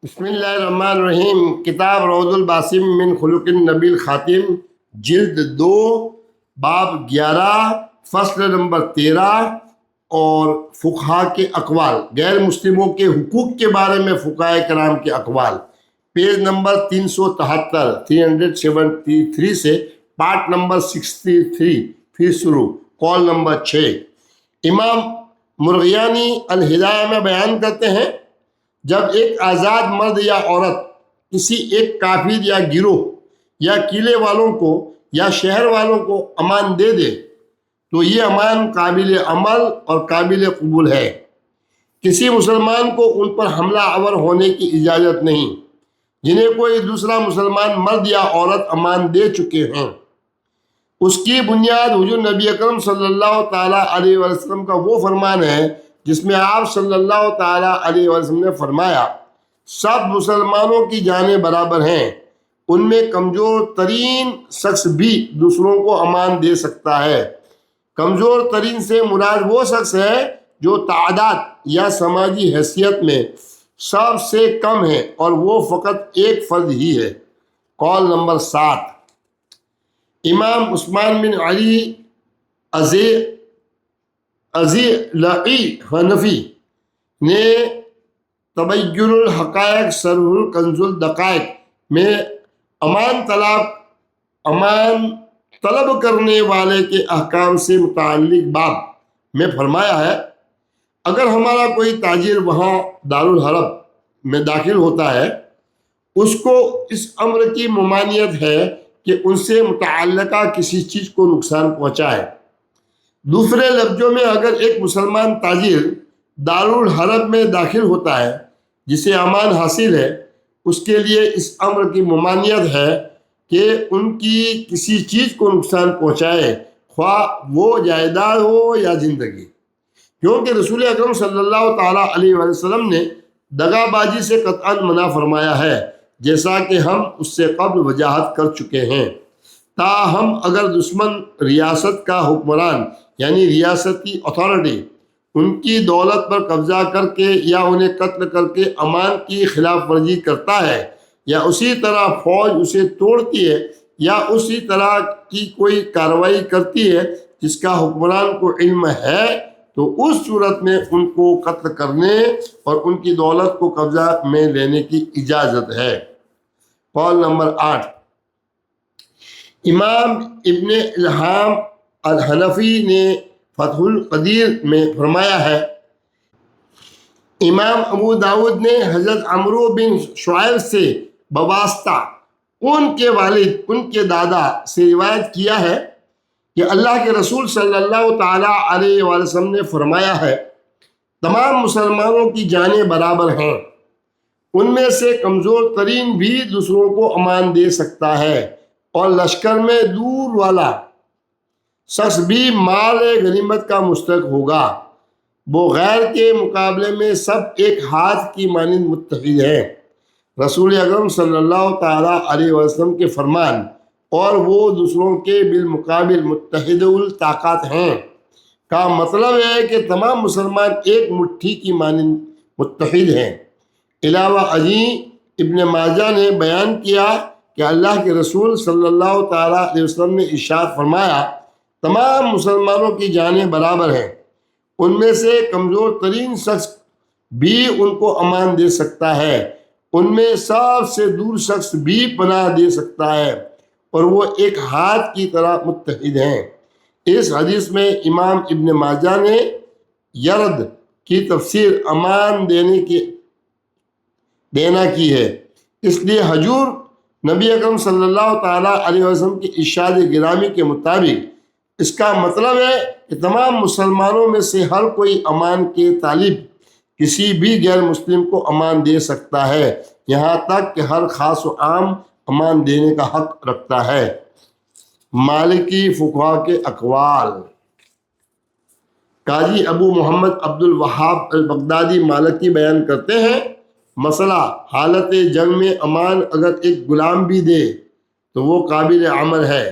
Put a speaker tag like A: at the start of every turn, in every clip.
A: بسم اللہ الرحمن الرحیم۔ کتاب روض الباسم من خلق النبی الخاتم، جلد 2، باب 11، فصل نمبر 13 اور فقہا کے اقوال، غیر مسلموں کے حقوق کے بارے میں فقہاء کرام کے اقوال، پیج نمبر 373 سے پارٹ نمبر 63، پھر شروع، قول نمبر 6۔ امام مرغیانی الہدایہ میں بیان کرتے ہیں، جب ایک آزاد مرد یا عورت کسی ایک کافر یا گروہ یا قلعے والوں کو یا شہر والوں کو امان دے دے تو یہ امان قابل عمل اور قابل قبول ہے۔ کسی مسلمان کو ان پر حملہ آور ہونے کی اجازت نہیں جنہیں کوئی دوسرا مسلمان مرد یا عورت امان دے چکے ہیں۔ اس کی بنیاد حضور نبی اکرم صلی اللہ تعالیٰ علیہ وسلم کا وہ فرمان ہے جس میں آپ صلی اللہ تعالیٰ علیہ وسلم نے فرمایا، سب مسلمانوں کی جانیں برابر ہیں، ان میں کمزور ترین شخص بھی دوسروں کو امان دے سکتا ہے۔ کمزور ترین سے مراد وہ شخص ہے جو تعداد یا سماجی حیثیت میں سب سے کم ہے اور وہ فقط ایک فرد ہی ہے۔ قول نمبر 7۔ امام عثمان بن علی ازیلعی حنفی نے تبین الحقائق شرح الکنز الدقائق میں امان طلب کرنے والے کے احکام سے متعلق باب میں فرمایا ہے، اگر ہمارا کوئی تاجر وہاں دارالحرب میں داخل ہوتا ہے، اس کو اس امر کی ممانعت ہے کہ ان سے متعلقہ کسی چیز کو نقصان پہنچائے۔ دوسرے لفظوں میں، اگر ایک مسلمان تاجر دارالحرب میں داخل ہوتا ہے جسے امان حاصل ہے، اس کے لیے اس امر کی ممانعت ہے کہ ان کی کسی چیز کو نقصان پہنچائے، خواہ وہ جائیداد ہو یا زندگی، کیونکہ رسول اکرم صلی اللہ تعالیٰ علیہ وسلم نے دغا بازی سے قطعاً منع فرمایا ہے، جیسا کہ ہم اس سے قبل وضاحت کر چکے ہیں۔ تاہم اگر دشمن ریاست کا حکمران یعنی ریاستی اتھارٹی ان کی دولت پر قبضہ کر کے یا انہیں قتل کر کے امان کی خلاف ورزی کرتا ہے، یا اسی طرح فوج اسے توڑتی ہے، یا اسی طرح کی کوئی کارروائی کرتی ہے جس کا حکمران کو علم ہے، تو اس صورت میں ان کو قتل کرنے اور ان کی دولت کو قبضہ میں لینے کی اجازت ہے۔ قول نمبر 8۔ امام ابن الہام الحنفی نے فتح القدیر میں فرمایا ہے، امام ابو داود نے حضرت عمرو بن شعیب سے بواسطہ ان کے والد ان کے دادا سے روایت کیا ہے کہ اللہ کے رسول صلی اللہ تعالیٰ علیہ وسلم نے فرمایا ہے، تمام مسلمانوں کی جانیں برابر ہیں، ان میں سے کمزور ترین بھی دوسروں کو امان دے سکتا ہے، اور لشکر میں دور والا شخص بھی مال غنیمت کا مستحق ہوگا۔ وہ غیر کے مقابلے میں سب ایک ہاتھ کی مانند متحد ہیں۔ رسول اکرم صلی اللہ تعالیٰ علیہ وسلم کے فرمان، اور وہ دوسروں کے بالمقابل متحد الطاقت ہیں، کا مطلب ہے کہ تمام مسلمان ایک مٹھی کی مانند متحد ہیں۔ علاوہ ازیں ابن ماجہ نے بیان کیا کہ اللہ کے رسول صلی اللہ تعالیٰ علیہ وسلم نے ارشاد فرمایا، تمام مسلمانوں کی جانیں برابر ہیں، ان میں سے کمزور ترین شخص بھی ان کو امان دے سکتا ہے، ان میں سب سے دور شخص بھی پناہ دے سکتا ہے، اور وہ ایک ہاتھ کی طرح متحد ہیں۔ اس حدیث میں امام ابن ماجہ نے یرد کی تفسیر امان دینا کی ہے، اس لیے حضور نبی اکرم صلی اللہ تعالیٰ علیہ وسلم کی ارشاد گرامی کے مطابق اس کا مطلب ہے کہ تمام مسلمانوں میں سے ہر کوئی امان کے طالب کسی بھی غیر مسلم کو امان دے سکتا ہے، یہاں تک کہ ہر خاص و عام امان دینے کا حق رکھتا ہے۔ مالکی فقہا کے اقوال۔ قاضی ابو محمد عبد الوہاب البغدادی مالکی بیان کرتے ہیں، مسئلہ حالت جنگ میں امان اگر ایک غلام بھی دے تو وہ قابل عمل ہے،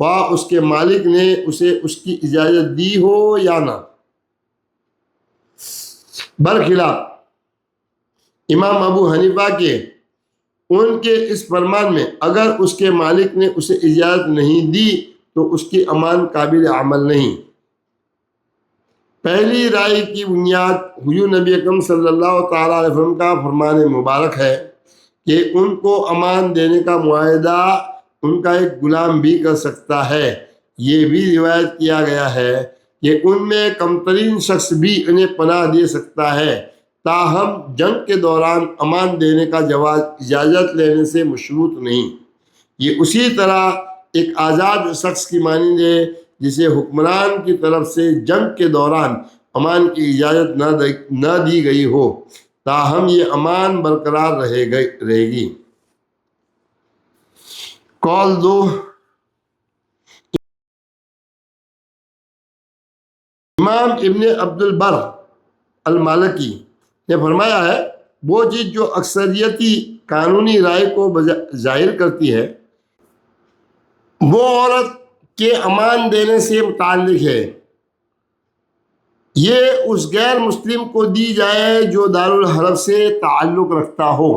A: خواہ اس کے مالک نے اسے اس کی اجازت دی ہو یا نہ۔ برخلاف امام ابو حنیفہ کے ان کے اس فرمان میں اگر اس کے مالک نے اسے اجازت نہیں دی تو اس کی امان قابل عمل نہیں۔ پہلی رائے کی بنیاد حضور نبی اکرم صلی اللہ تعالیٰ علیہ وسلم کا فرمان مبارک ہے کہ ان کو امان دینے کا معاہدہ ان کا ایک غلام بھی کر سکتا ہے۔ یہ بھی روایت کیا گیا ہے کہ ان میں کم ترین شخص بھی انہیں پناہ دے سکتا ہے، تاہم جنگ کے دوران امان دینے کا جواز اجازت لینے سے مشروط نہیں۔ یہ اسی طرح ایک آزاد شخص کی مانند ہے جسے حکمران کی طرف سے جنگ کے دوران امان کی اجازت نہ دی گئی ہو، تاہم یہ امان برقرار رہے گی۔ قول 2، امام ابن عبد البر المالکی نے فرمایا ہے وہ چیز جو اکثریتی قانونی رائے کو ظاہر کرتی ہے وہ عورت کے امان دینے سے متعلق ہے، یہ اس غیر مسلم کو دی جائے جو دارالحرب سے تعلق رکھتا ہو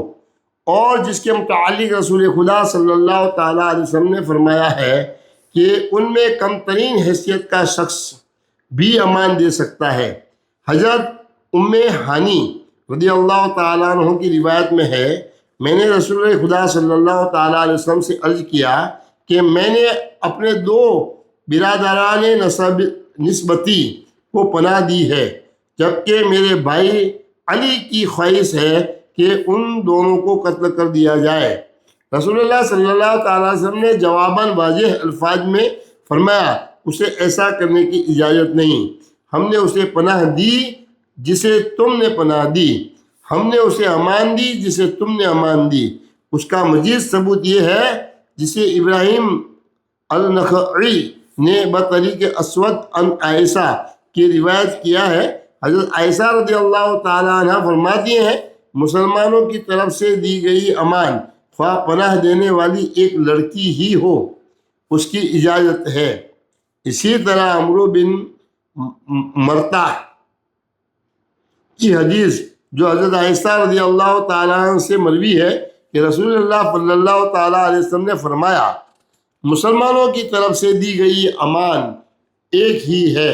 A: اور جس کے متعلق رسول خدا صلی اللہ تعالیٰ علیہ وسلم نے فرمایا ہے کہ ان میں کم ترین حیثیت کا شخص بھی امان دے سکتا ہے۔ حضرت ام ہانی رضی اللہ تعالیٰ عنہ کی روایت میں ہے میں نے رسول خدا صلی اللہ تعالیٰ علیہ وسلم سے عرض کیا کہ میں نے اپنے 2 برادران نسبتی کو پناہ دی ہے، جبکہ میرے بھائی علی کی خواہش ہے کہ ان دونوں کو قتل کر دیا جائے۔ رسول اللہ صلی اللہ تعالیٰ علیہ وسلم نے جواباً واضح الفاظ میں فرمایا اسے ایسا کرنے کی اجازت نہیں، ہم نے اسے پناہ دی جسے تم نے پناہ دی، ہم نے اسے امان دی جسے تم نے امان دی۔ اس کا مزید ثبوت یہ ہے جسے ابراہیم النخعی نے بطریق اسود عن عائشہ کی روایت کیا ہے۔ حضرت عائشہ رضی اللہ تعالیٰ عنہ فرماتی ہیں مسلمانوں کی طرف سے دی گئی امان خواہ پناہ دینے والی ایک لڑکی ہی ہو اس کی اجازت ہے۔ اسی طرح عمرو بن مرتع کی حدیث جو حضرت عائشہ رضی اللہ تعالیٰ عنہ سے مروی ہے کہ رسول اللہ صلی اللہ تعالیٰ علیہ وسلم نے فرمایا مسلمانوں کی طرف سے دی گئی امان ایک ہی ہے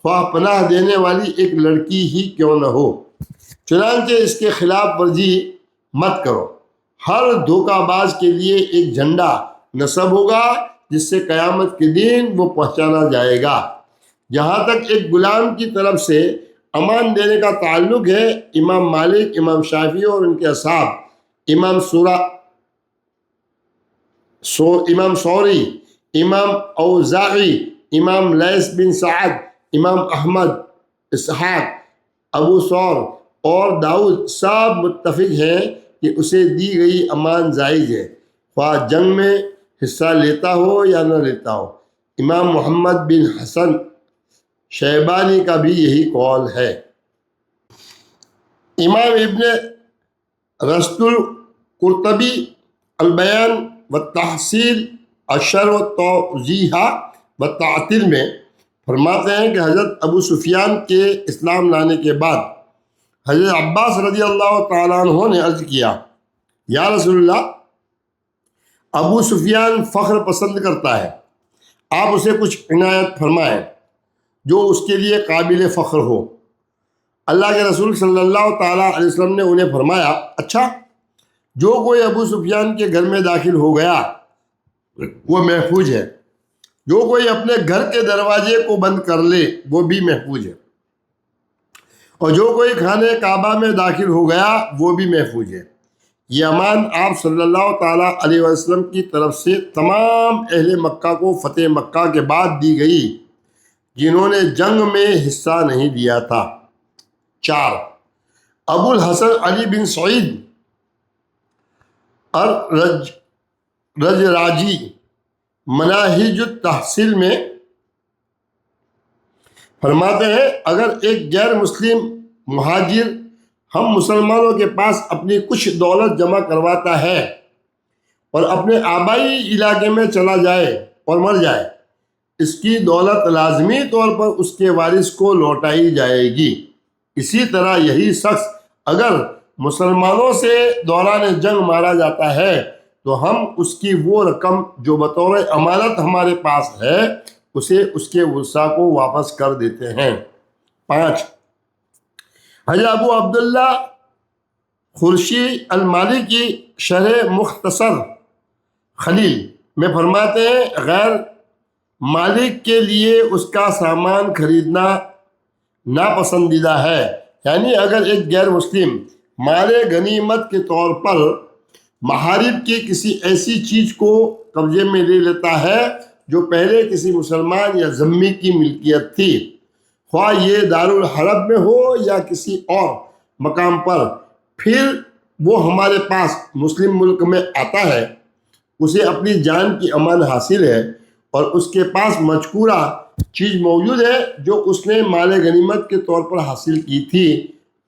A: خواہ پناہ دینے والی ایک لڑکی ہی کیوں نہ ہو، چنانچہ اس کے خلاف ورزی مت کرو۔ ہر دھوکہ باز کے لیے ایک جھنڈا نصب ہوگا جس سے قیامت کے دن وہ پہچانا جائے گا۔ جہاں تک ایک غلام کی طرف سے امان دینے کا تعلق ہے، امام مالک، امام شافعی اور ان کے اصحاب، امام ثوری، امام اوزاعی، امام لیث بن سعد، امام احمد، اسحاق، ابو ثور اور داؤد سب متفق ہیں کہ اسے دی گئی امان جائز ہے خواہ جنگ میں حصہ لیتا ہو یا نہ لیتا ہو۔ امام محمد بن حسن شیبانی کا بھی یہی قول ہے۔ امام ابن رشد القرطبی البیان والتحصیل الشرح والتوضیح والتعطیل میں فرماتے ہیں کہ حضرت ابو سفیان کے اسلام لانے کے بعد حضرت عباس رضی اللہ تعالیٰ عنہ نے عرض کیا یا رسول اللہ ابو سفیان فخر پسند کرتا ہے، آپ اسے کچھ عنایت فرمائیں جو اس کے لیے قابل فخر ہو۔ اللہ کے رسول صلی اللہ تعالیٰ علیہ وسلم نے انہیں فرمایا اچھا، جو کوئی ابو سفیان کے گھر میں داخل ہو گیا وہ محفوظ ہے، جو کوئی اپنے گھر کے دروازے کو بند کر لے وہ بھی محفوظ ہے، اور جو کوئی خانہ کعبہ میں داخل ہو گیا وہ بھی محفوظ ہے۔ یہ امان آپ صلی اللہ تعالیٰ علیہ وسلم کی طرف سے تمام اہل مکہ کو فتح مکہ کے بعد دی گئی جنہوں نے جنگ میں حصہ نہیں لیا تھا۔ 4 ابو الحسن علی بن سعید الرجراجی مناہج التحصیل میں فرماتے ہیں اگر ایک غیر مسلم مہاجر ہم مسلمانوں کے پاس اپنی کچھ دولت جمع کرواتا ہے اور اپنے آبائی علاقے میں چلا جائے اور مر جائے، اس کی دولت لازمی طور پر اس کے وارث کو لوٹائی جائے گی۔ اسی طرح یہی شخص اگر مسلمانوں سے دوران جنگ مارا جاتا ہے تو ہم اس کی وہ رقم جو بطور امانت ہمارے پاس ہے اسے اس کے ورثاء کو واپس کر دیتے ہیں۔ 5، حضرت ابو عبداللہ خرشی المالی کی شرح مختصر خلیل میں فرماتے ہیں غیر مالک کے لیے اس کا سامان خریدنا ناپسندیدہ ہے، یعنی اگر ایک غیر مسلم مال غنیمت کے طور پر محارب کی کسی ایسی چیز کو قبضے میں لے لیتا ہے جو پہلے کسی مسلمان یا ذمی کی ملکیت تھی، خواہ یہ دارالحرب میں ہو یا کسی اور مقام پر، پھر وہ ہمارے پاس مسلم ملک میں آتا ہے، اسے اپنی جان کی امان حاصل ہے اور اس کے پاس مذکورہ چیز موجود ہے جو اس نے مال غنیمت کے طور پر حاصل کی تھی،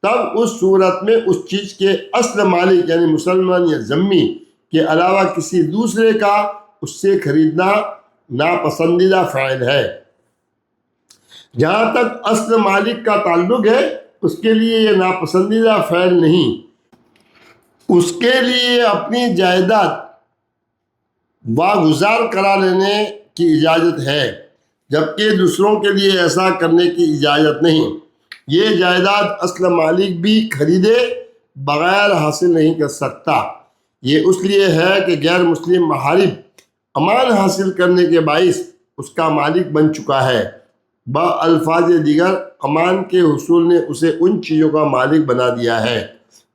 A: تب اس صورت میں اس چیز کے اصل مالک یعنی مسلمان یا ذمی کے علاوہ کسی دوسرے کا اس سے خریدنا ناپسندیدہ فعل ہے۔ جہاں تک اصل مالک کا تعلق ہے اس کے لیے یہ ناپسندیدہ فعل نہیں، اس کے لیے اپنی جائیداد واگزار کرا لینے کی اجازت ہے، جبکہ دوسروں کے لیے ایسا کرنے کی اجازت نہیں۔ یہ جائیداد اصل مالک بھی خریدے بغیر حاصل نہیں کر سکتا، یہ اس لیے ہے کہ غیر مسلم محارب امان حاصل کرنے کے باعث اس کا مالک بن چکا ہے، بالفاظ دیگر امان کے حصول نے اسے ان چیزوں کا مالک بنا دیا ہے۔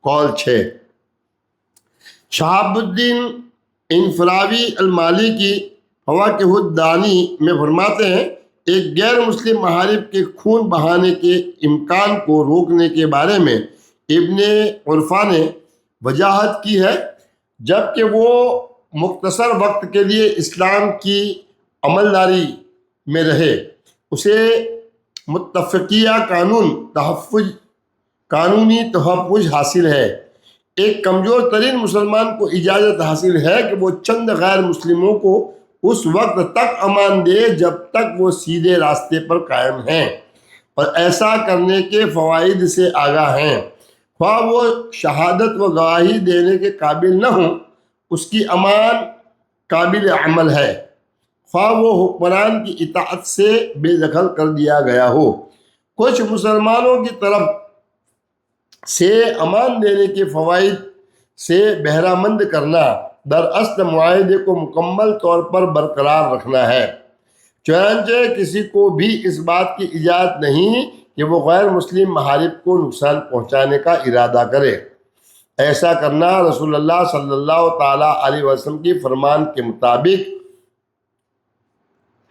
A: قول 6، شہاب الدین انفراوی المالی کی فواکہ الدانی میں فرماتے ہیں ایک غیر مسلم محارب کے خون بہانے کے امکان کو روکنے کے بارے میں ابن عرفہ نے وضاحت کی ہے، جبکہ وہ مختصر وقت کے لیے اسلام کی عملداری میں رہے، اسے متفقیہ قانونی تحفظ حاصل ہے۔ ایک کمزور ترین مسلمان کو اجازت حاصل ہے کہ وہ چند غیر مسلموں کو اس وقت تک امان دے جب تک وہ سیدھے راستے پر قائم ہیں اور ایسا کرنے کے فوائد سے آگاہ ہیں، خواہ وہ شہادت و گواہی دینے کے قابل نہ ہوں، اس کی امان قابل عمل ہے، خواہ وہ حکمران کی اطاعت سے بے دخل کر دیا گیا ہو۔ کچھ مسلمانوں کی طرف سے امان دینے کے فوائد سے بہرہ مند کرنا دراصل معاہدے کو مکمل طور پر برقرار رکھنا ہے، چنانچہ کسی کو بھی اس بات کی اجازت نہیں کہ وہ غیر مسلم محارب کو نقصان پہنچانے کا ارادہ کرے۔ ایسا کرنا رسول اللہ صلی اللہ تعالیٰ علیہ وسلم کی فرمان کے مطابق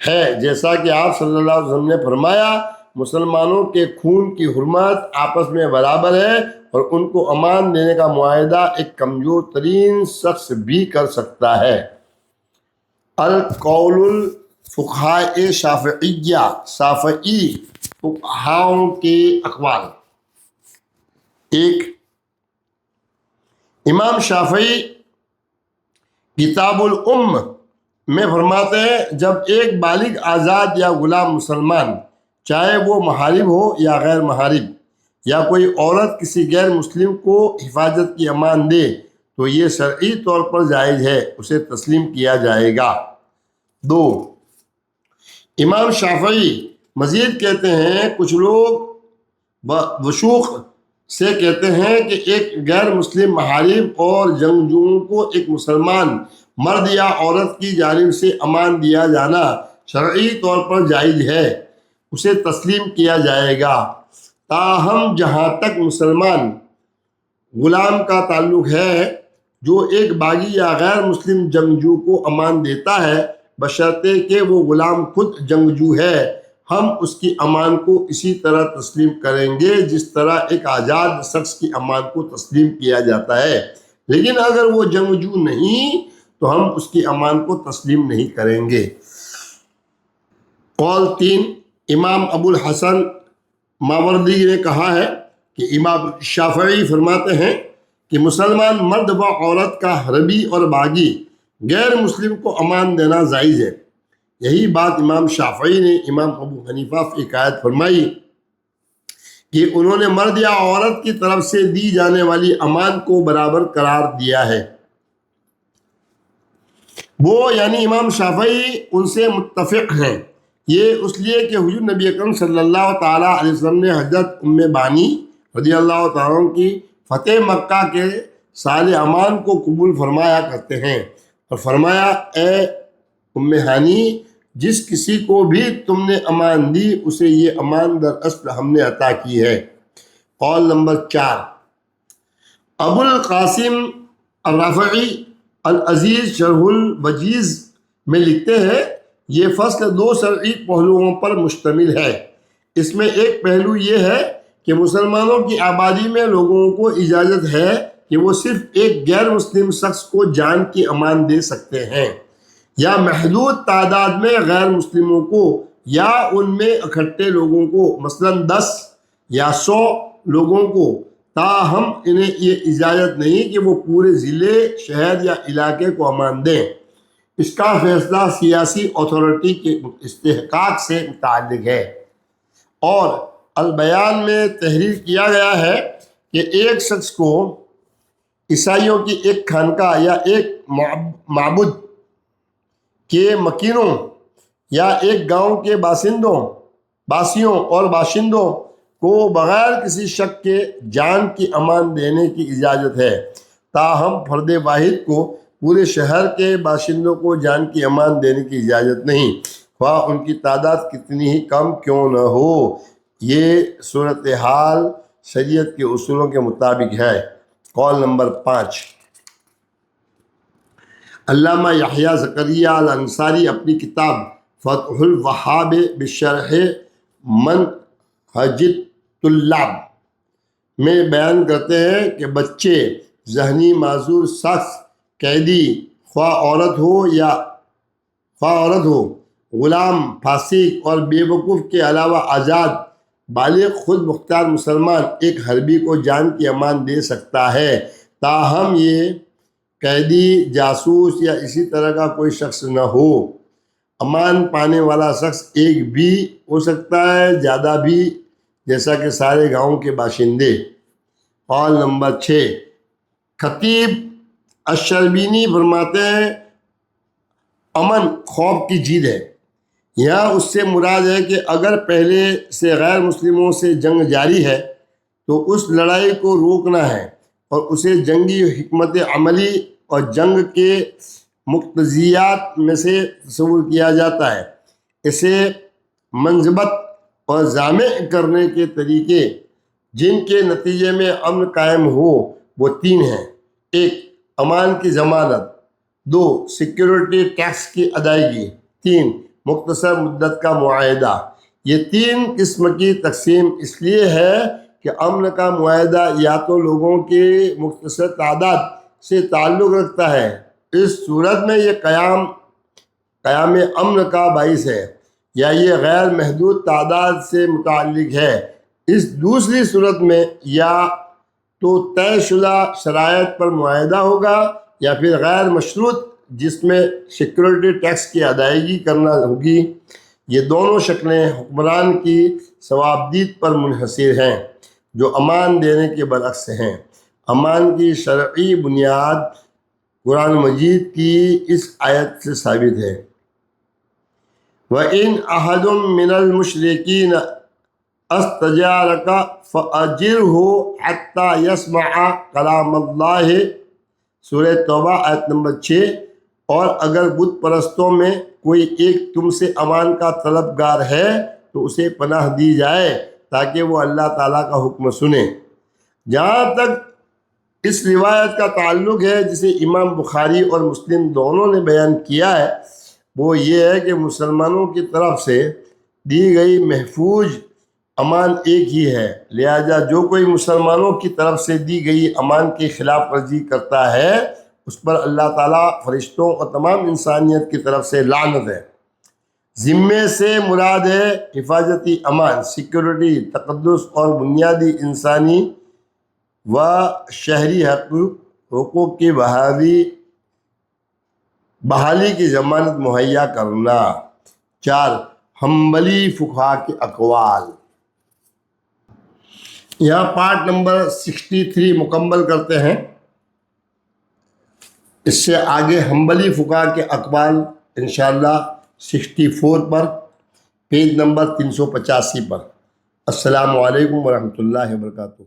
A: ہے، جیسا کہ آپ صلی اللہ علیہ وسلم نے فرمایا مسلمانوں کے خون کی حرمت آپس میں برابر ہے اور ان کو امان دینے کا معاہدہ ایک کمزور ترین شخص بھی کر سکتا ہے۔ القول الفقہاء شافعیہ، شافعی فقہاؤں کے اقوال۔ 1، امام شافعی کتاب الام میں فرماتے ہیں جب ایک بالغ آزاد یا غلام مسلمان، چاہے وہ محارب ہو یا غیر محارب، یا کوئی عورت کسی غیر مسلم کو حفاظت کی امان دے تو یہ شرعی طور پر جائز ہے، اسے تسلیم کیا جائے گا۔ 2، امام شافعی مزید کہتے ہیں کچھ لوگ وشوخ سے کہتے ہیں کہ ایک غیر مسلم محارب اور جنگجوؤں کو ایک مسلمان مرد یا عورت کی جانب سے امان دیا جانا شرعی طور پر جائز ہے، اسے تسلیم کیا جائے گا۔ تاہم جہاں تک مسلمان غلام کا تعلق ہے جو ایک باغی یا غیر مسلم جنگجو کو امان دیتا ہے بشرطے کہ وہ غلام خود جنگجو ہے، ہم اس کی امان کو اسی طرح تسلیم کریں گے جس طرح ایک آزاد شخص کی امان کو تسلیم کیا جاتا ہے، لیکن اگر وہ جنگجو نہیں تو ہم اس کی امان کو تسلیم نہیں کریں گے۔ قول 3، امام ابو الحسن ماوردی نے کہا ہے کہ امام شافعی فرماتے ہیں کہ مسلمان مرد و عورت کا حربی اور باغی غیر مسلم کو امان دینا جائز ہے۔ یہی بات امام شافعی نے امام ابو حنیفہ سے حکایت فرمائی کہ انہوں نے مرد یا عورت کی طرف سے دی جانے والی امان کو برابر قرار دیا ہے۔ وہ یعنی امام شافعی ان سے متفق ہیں۔ یہ اس لیے کہ حضور نبی اکرم صلی اللہ تعالیٰ علیہ وسلم نے حضرت ام بانی رضی اللہ تعالیٰ عنہ کی فتح مکہ کے سال امان کو قبول فرمایا کرتے ہیں اور فرمایا، اے ام ہانی، جس کسی کو بھی تم نے امان دی اسے یہ امان در اصل ہم نے عطا کی ہے۔ قول نمبر 4، ابو القاسم الرافعی العزیز شرح الوجیز میں لکھتے ہیں، یہ فصل 2 شرعی پہلوؤں پر مشتمل ہے۔ اس میں ایک پہلو یہ ہے کہ مسلمانوں کی آبادی میں لوگوں کو اجازت ہے کہ وہ صرف ایک غیر مسلم شخص کو جان کی امان دے سکتے ہیں، یا محدود تعداد میں غیر مسلموں کو، یا ان میں اکٹھے لوگوں کو، مثلا 10 یا 100 لوگوں کو، تاہم انہیں یہ اجازت نہیں کہ وہ پورے ضلع، شہر یا علاقے کو امان دیں۔ اس کا فیصلہ سیاسی اتھارٹی کے استحقاق سے متعلق ہے۔ اور البیان میں تحریر کیا گیا ہے کہ ایک شخص کو عیسائیوں کی ایک خانقاہ یا ایک معبد کے مکینوں یا ایک گاؤں کے باسیوں اور باشندوں کو بغیر کسی شک کے جان کی امان دینے کی اجازت ہے، تاہم فرد واحد کو پورے شہر کے باشندوں کو جان کی امان دینے کی اجازت نہیں، خواہ ان کی تعداد کتنی ہی کم کیوں نہ ہو۔ یہ صورتحال شریعت کے اصولوں کے مطابق ہے۔ قول نمبر 5، علامہ یحییٰ زکریا الانصاری اپنی کتاب فتح الوہاب بشرح منہج الطلاب میں بیان کرتے ہیں کہ بچے، ذہنی معذور شخص، قیدی، خواہ عورت ہو، غلام، فاسق اور بے وقوف کے علاوہ آزاد، بالغ، خود مختار مسلمان ایک حربی کو جان کی امان دے سکتا ہے، تاہم یہ قیدی، جاسوس یا اسی طرح کا کوئی شخص نہ ہو۔ امان پانے والا شخص ایک بھی ہو سکتا ہے، زیادہ بھی، جیسا کہ سارے گاؤں کے باشندے۔ قول نمبر 6، خطیب الشربینی فرماتے ہیں، امن خوف کی جیت ہے۔ یہاں اس سے مراد ہے کہ اگر پہلے سے غیر مسلموں سے جنگ جاری ہے تو اس لڑائی کو روکنا ہے اور اسے جنگی حکمت عملی اور جنگ کے مقتضیات میں سے تصور کیا جاتا ہے۔ اسے منضبط اور جامع کرنے کے طریقے جن کے نتیجے میں امن قائم ہو وہ 3 ہیں: 1 امان کی ضمانت، 2 سیکیورٹی ٹیکس کی ادائیگی، 3 مختصر مدت کا معاہدہ۔ یہ 3 قسم کی تقسیم اس لیے ہے کہ امن کا معاہدہ یا تو لوگوں کی مختصر تعداد سے تعلق رکھتا ہے، اس صورت میں یہ قیام امن کا باعث ہے، یا یہ غیر محدود تعداد سے متعلق ہے، اس دوسری صورت میں یا تو طے شدہ شرائط پر معاہدہ ہوگا یا پھر غیر مشروط جس میں سیکورٹی ٹیکس کی ادائیگی کرنا ہوگی۔ یہ دونوں شکلیں حکمران کی ثوابدید پر منحصر ہیں، جو امان دینے کے برعکس ہیں۔ امان کی شرعی بنیاد قرآن مجید کی اس آیت سے ثابت ہے، وَإِنْ أَحَدٌ مِّنَ الْمُشْرِكِينَ اسْتَجَارَكَ فَأَجِرْهُ حَتَّى يَسْمَعَ كَلَامَ اللَّهِ، سورہ توبہ آیت نمبر 6۔ اور اگر بت پرستوں میں کوئی ایک تم سے امان کا طلبگار ہے تو اسے پناہ دی جائے تاکہ وہ اللہ تعالیٰ کا حکم سنے۔ جہاں تک اس روایت کا تعلق ہے جسے امام بخاری اور مسلم دونوں نے بیان کیا ہے، وہ یہ ہے کہ مسلمانوں کی طرف سے دی گئی محفوظ امان ایک ہی ہے، لہذا جو کوئی مسلمانوں کی طرف سے دی گئی امان کی خلاف ورزی کرتا ہے اس پر اللہ تعالیٰ، فرشتوں اور تمام انسانیت کی طرف سے لعنت ہے۔ ذمے سے مراد ہے حفاظتی امان، سیکورٹی، تقدس اور بنیادی انسانی و شہری حقوق کی بحالی کی ضمانت مہیا کرنا۔ 4 حنبلی فقہا کے اقوال۔ یہاں پارٹ نمبر 63 مکمل کرتے ہیں. اس سے آگے حنبلی فقہا کے اقوال انشاءاللہ 64 پر، پیج نمبر 385 پر. السلام علیکم ورحمۃ اللہ وبرکاتہ.